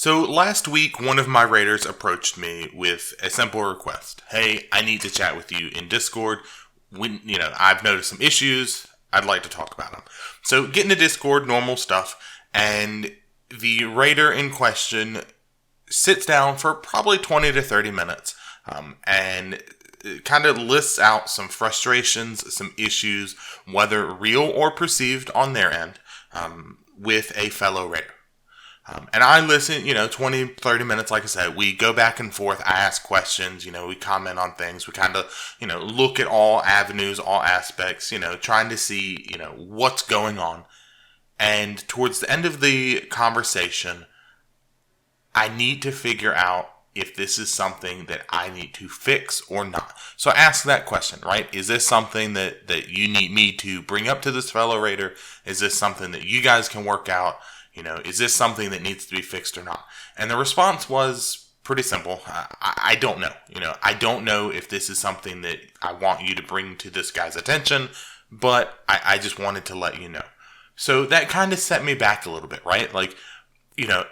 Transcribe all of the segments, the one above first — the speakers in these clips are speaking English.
So last week, one of my raiders approached me with a simple request. Hey, I need to chat with you in Discord. I've noticed some issues. I'd like to talk about them. So get into Discord, normal stuff, and the raider in question sits down for probably 20 to 30 minutes and kind of lists out some frustrations, some issues, whether real or perceived on their end, with a fellow raider. And I listen, 20, 30 minutes, like I said, we go back and forth, I ask questions, we comment on things, we kind of, look at all avenues, all aspects, trying to see, what's going on. And towards the end of the conversation, I need to figure out if this is something that I need to fix or not. So I ask that question, right? Is this something that you need me to bring up to this fellow raider? Is this something that you guys can work out? Is this something that needs to be fixed or not? And the response was pretty simple. I don't know. I don't know if this is something that I want you to bring to this guy's attention, but I just wanted to let you know. So that kind of set me back a little bit, right? Like,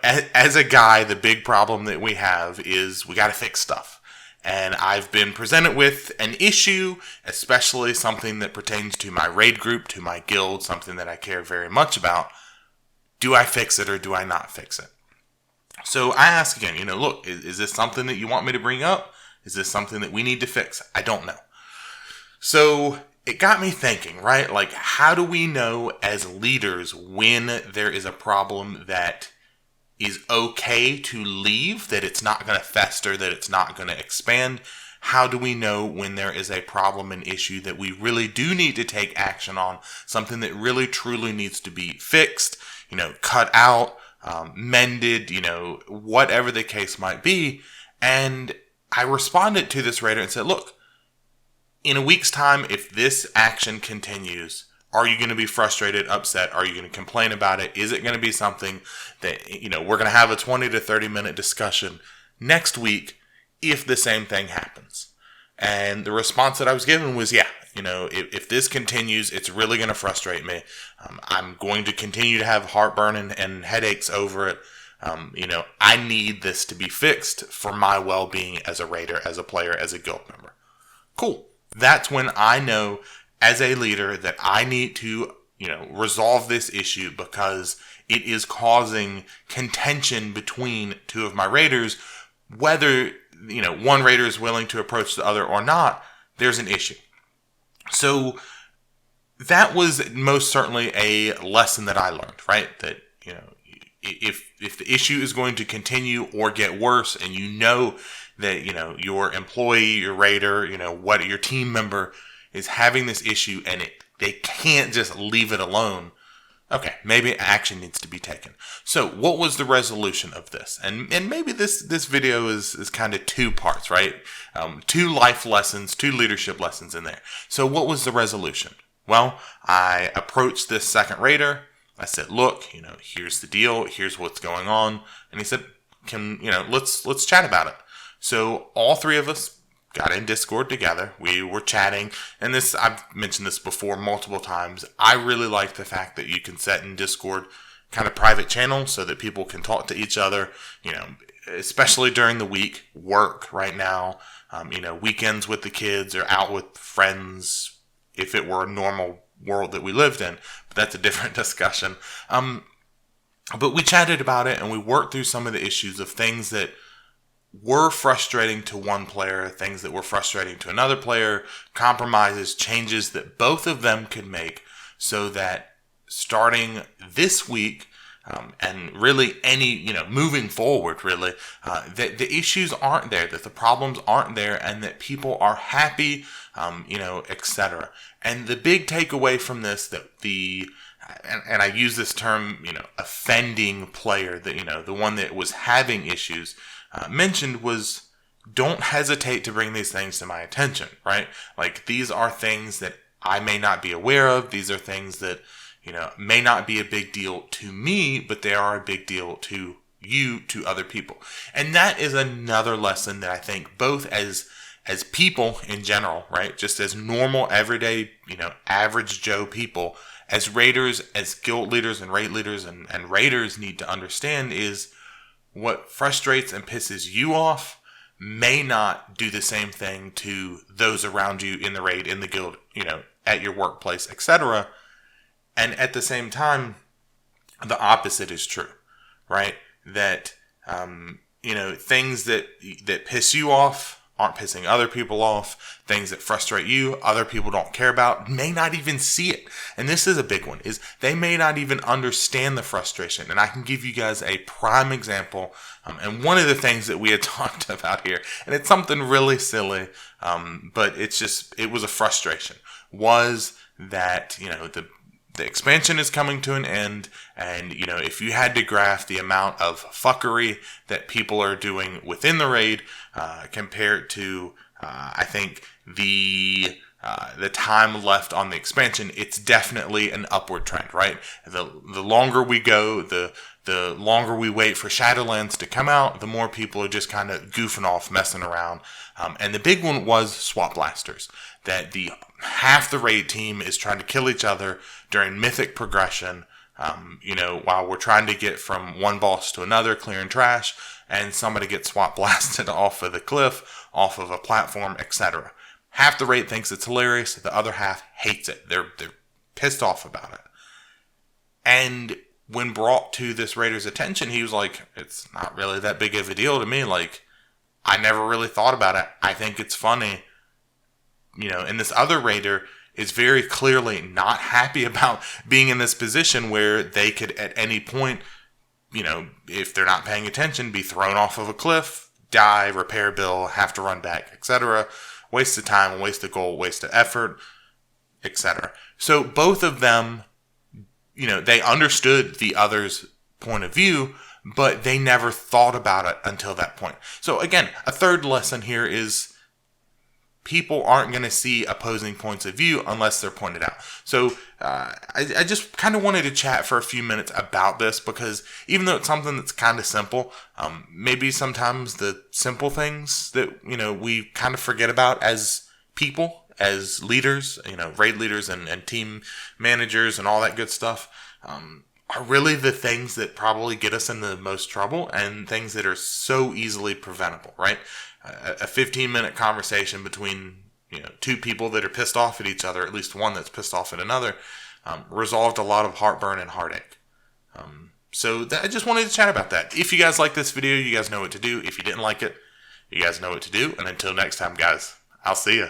as a guy, the big problem that we have is we got to fix stuff. And I've been presented with an issue, especially something that pertains to my raid group, to my guild, something that I care very much about. Do I fix it or do I not fix it? So I ask again, look, is this something that you want me to bring up? Is this something that we need to fix? I don't know. So it got me thinking, right? Like, how do we know as leaders when there is a problem that is okay to leave, that it's not going to fester, that it's not going to expand? How do we know when there is a problem, an issue that we really do need to take action on, something that really truly needs to be fixed, cut out, mended, whatever the case might be? And I responded to this raider and said, look, in a week's time, if this action continues, are you going to be frustrated, upset? Are you going to complain about it? Is it going to be something that, we're going to have a 20 to 30 minute discussion next week if the same thing happens? And the response that I was given was, yeah, if this continues, it's really going to frustrate me. I'm going to continue to have heartburn and headaches over it. I need this to be fixed for my well-being as a raider, as a player, as a guild member. Cool. That's when I know as a leader that I need to, resolve this issue because it is causing contention between two of my raiders. Whether, one raider is willing to approach the other or not, there's an issue. So that was most certainly a lesson that I learned, right? That, if the issue is going to continue or get worse and that, your employee, your raider, what your team member is having this issue and they can't just leave it alone, okay, maybe action needs to be taken. So what was the resolution of this? And maybe this video is kind of two parts, right? Two life lessons, two leadership lessons in there. So what was the resolution? Well, I approached this second raider. I said, look, here's the deal. Here's what's going on. And he said, let's chat about it. So all three of us got in Discord together. We were chatting, and I've mentioned this before multiple times. I really like the fact that you can set in Discord kind of private channels so that people can talk to each other, especially during the week, work right now, weekends with the kids or out with friends if it were a normal world that we lived in. But that's a different discussion. But we chatted about it and we worked through some of the issues of things that were frustrating to one player, things that were frustrating to another player, compromises, changes that both of them could make so that starting this week, and really moving forward, really, that the issues aren't there, that the problems aren't there, and that people are happy, etc. And the big takeaway from this, that and I use this term, offending player, that, the one that was having issues, mentioned was, don't hesitate to bring these things to my attention, right? Like, these are things that I may not be aware of. These are things that, may not be a big deal to me, but they are a big deal to you, to other people. And that is another lesson that I think both as people in general, right? Just as normal, everyday, average Joe people, as raiders, as guild leaders and raid leaders and raiders need to understand is, what frustrates and pisses you off may not do the same thing to those around you in the raid, in the guild, at your workplace, etc. And at the same time, the opposite is true, right? That, things that piss you off aren't pissing other people off. Things that frustrate you, other people don't care about, may not even see it. And this is a big one, is they may not even understand the frustration. And I can give you guys a prime example. And one of the things that we had talked about here, and it's something really silly, but it was a frustration, was that, the expansion is coming to an end, and if you had to graph the amount of fuckery that people are doing within the raid compared to I think the time left on the expansion, it's definitely an upward trend, right? The longer we go, the longer we wait for Shadowlands to come out, the more people are just kind of goofing off, messing around. And the big one was Swap Blasters. That half the raid team is trying to kill each other during mythic progression, while we're trying to get from one boss to another, clearing trash, and somebody gets swap blasted off of the cliff, off of a platform, etc. Half the raid thinks it's hilarious, the other half hates it. They're pissed off about it. And when brought to this raider's attention, he was like, it's not really that big of a deal to me. Like, I never really thought about it. I think it's funny. And this other raider is very clearly not happy about being in this position where they could at any point, if they're not paying attention, be thrown off of a cliff, die, repair bill, have to run back, etc. Waste of time, waste of gold, waste of effort, etc. So both of them, they understood the other's point of view, but they never thought about it until that point. So again, a third lesson here is people aren't going to see opposing points of view unless they're pointed out. So I just kind of wanted to chat for a few minutes about this, because even though it's something that's kind of simple, maybe sometimes the simple things that, we kind of forget about as people, as leaders, raid leaders and team managers and all that good stuff, are really the things that probably get us in the most trouble, and things that are so easily preventable, right? A 15-minute conversation between two people that are pissed off at each other, at least one that's pissed off at another, resolved a lot of heartburn and heartache. So I just wanted to chat about that. If you guys like this video, you guys know what to do. If you didn't like it, you guys know what to do. And until next time, guys, I'll see ya.